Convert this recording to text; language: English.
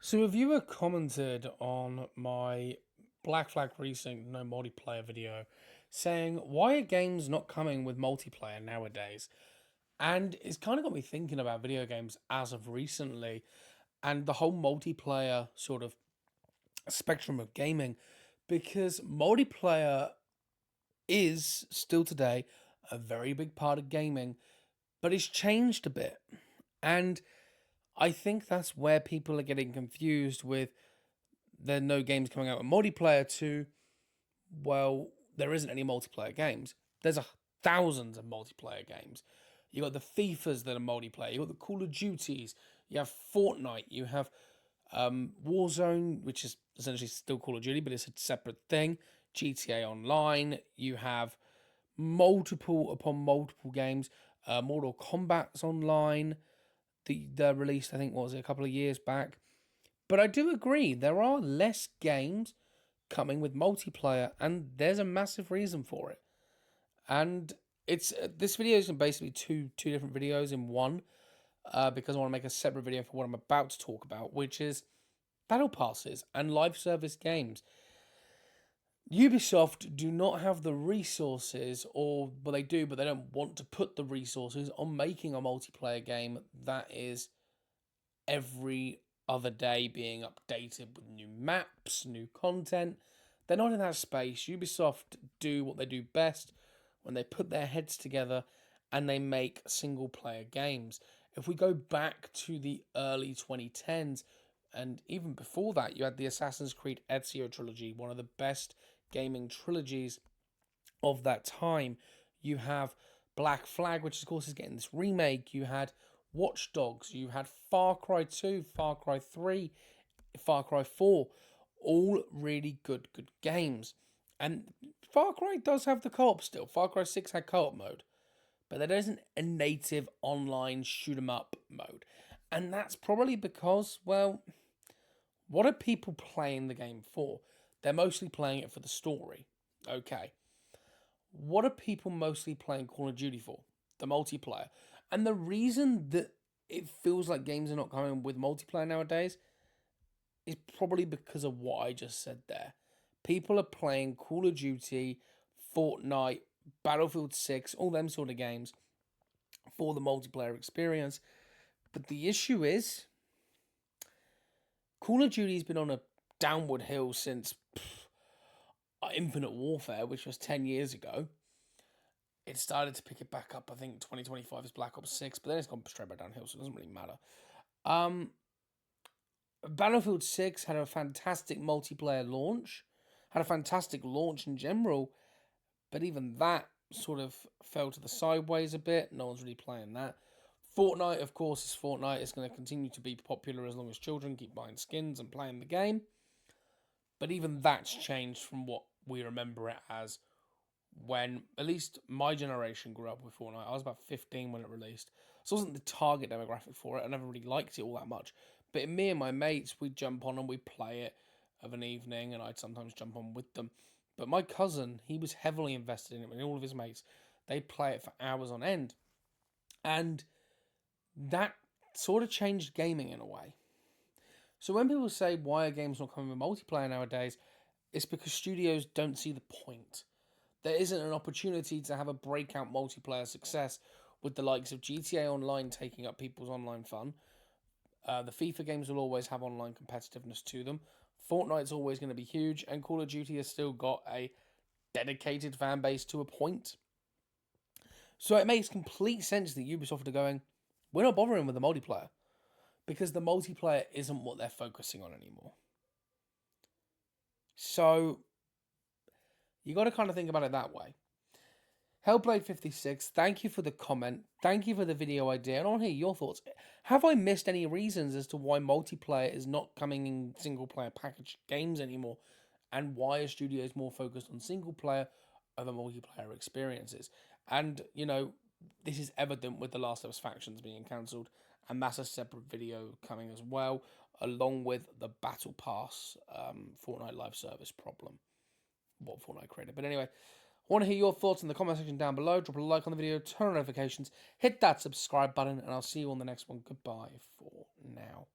So a viewer commented on my Black Flag Precinct no multiplayer video saying, why are games not coming with multiplayer nowadays? And it's kind of got me thinking about video games as of recently and the whole multiplayer sort of spectrum of gaming because multiplayer is still today a very big part of gaming, but it's changed a bit. And I think that's where people are getting confused with there are no games coming out with multiplayer to, well, there isn't any multiplayer games. There's thousands of multiplayer games. You got the FIFAs that are multiplayer. You got the Call of Duties. You have Fortnite. You have Warzone, which is essentially still Call of Duty, but it's a separate thing. GTA Online. You have multiple upon multiple games. Mortal Kombat's online. The released, I think, what was it, a couple of years back. But I do agree, there are less games coming with multiplayer, and there's a massive reason for it. And it's this video is basically two different videos in one, because I want to make a separate video for what I'm about to talk about, which is battle passes and live service games. Ubisoft do not have the resources, or well, they do, but they don't want to put the resources on making a multiplayer game that is every other day being updated with new maps, new content. They're not in that space. Ubisoft do what they do best when they put their heads together and they make single player games. If we go back to the early 2010s, and even before that, you had the Assassin's Creed Ezio trilogy, one of the best gaming trilogies of that time. You have Black Flag, which of course is getting this remake. You had Watch Dogs, you had Far Cry 2, Far Cry 3, Far Cry 4, all really good games. And Far Cry does have the co-op still. Far Cry 6 had co-op mode, but there isn't a native online shoot 'em up mode. And that's probably because, well, what are people playing the game for? They're mostly playing it for the story. Okay. What are people mostly playing Call of Duty for? The multiplayer. And the reason that it feels like games are not coming with multiplayer nowadays is probably because of what I just said there. People are playing Call of Duty, Fortnite, Battlefield 6, all them sort of games for the multiplayer experience. But the issue is, Call of Duty's been on a downward hill since Infinite Warfare, which was 10 years ago. It started to pick it back up. I think 2025 is Black Ops 6, but then it's gone straight back downhill, so it doesn't really matter. Battlefield 6 had a fantastic multiplayer launch, had a fantastic launch in general, but even that sort of fell to the sideways a bit. No one's really playing that. Fortnite, of course, is Fortnite. It's going to continue to be popular as long as children keep buying skins and playing the game. But even that's changed from what we remember it as when at least my generation grew up with Fortnite. I was about 15 when it released. So I wasn't the target demographic for it. I never really liked it all that much. But me and my mates, we'd jump on and we'd play it of an evening, and I'd sometimes jump on with them. But my cousin, he was heavily invested in it, and all of his mates, they'd play it for hours on end. And that sort of changed gaming in a way. So when people say, why are games not coming with multiplayer nowadays, it's because studios don't see the point. There isn't an opportunity to have a breakout multiplayer success with the likes of GTA Online taking up people's online fun. The FIFA games will always have online competitiveness to them. Fortnite's always going to be huge, and Call of Duty has still got a dedicated fan base to a point. So it makes complete sense that Ubisoft are going, we're not bothering with the multiplayer, because the multiplayer isn't what they're focusing on anymore. So you got to kind of think about it that way. Hellblade56, thank you for the comment. Thank you for the video idea. And I want to hear your thoughts. Have I missed any reasons as to why multiplayer is not coming in single player packaged games anymore? And why are studios more focused on single player over multiplayer experiences? And, you know, this is evident with The Last of Us Factions being cancelled. And that's a separate video coming as well, along with the Battle Pass Fortnite live service problem. What Fortnite created. But anyway, I want to hear your thoughts in the comment section down below. Drop a like on the video, turn on notifications, hit that subscribe button, and I'll see you on the next one. Goodbye for now.